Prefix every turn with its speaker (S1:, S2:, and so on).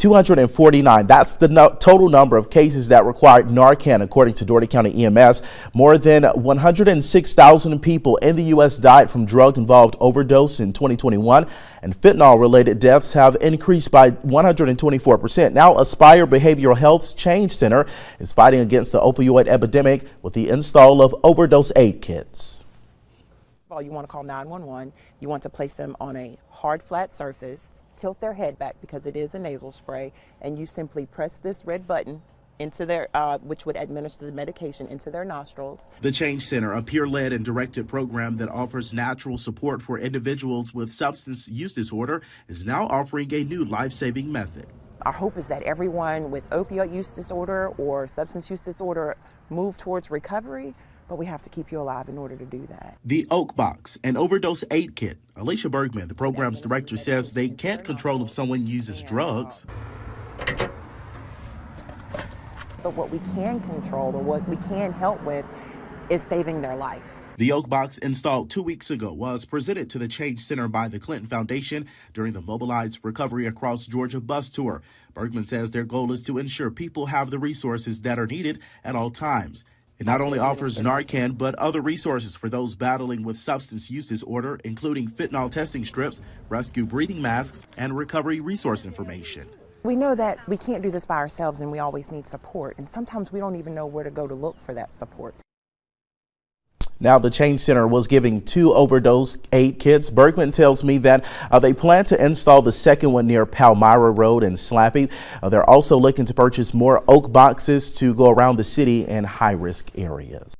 S1: 249. That's the total number of cases that required Narcan, according to Dougherty County EMS. More than 106,000 people in the U.S. died from drug-involved overdose in 2021, and fentanyl-related deaths have increased by 124%. Now, Aspire Behavioral Health's Change Center is fighting against the opioid epidemic with the install of overdose aid kits.
S2: You want to call 911. You want to place them on a hard, flat surface, tilt their head back because it is a nasal spray, and you simply press this red button into their, which would administer the medication into their nostrils.
S1: The Change Center, a peer-led and directed program that offers natural support for individuals with substance use disorder, is now offering a new life-saving method.
S2: Our hope is that everyone with opioid use disorder or substance use disorder move towards recovery, but we have to keep you alive in order to do that.
S1: The Oak Box, an overdose aid kit. Alicia Bergman, the program's director, says they can't control if someone uses drugs.
S2: But what we can control, or what we can help with, is saving their life.
S1: The Oak Box, installed 2 weeks ago, was presented to the Change Center by the Clinton Foundation during the Mobilized Recovery Across Georgia bus tour. Bergman says their goal is to ensure people have the resources that are needed at all times. It not only offers Narcan, but other resources for those battling with substance use disorder, including fentanyl testing strips, rescue breathing masks, and recovery resource information.
S2: We know that we can't do this by ourselves, and we always need support. And sometimes we don't even know where to go to look for that support.
S1: Now, the Change Center was giving 2 overdose aid kits. Bergman tells me that they plan to install the second one near Palmyra Road in Slappy. They're also looking to purchase more Oak boxes to go around the city in high-risk areas.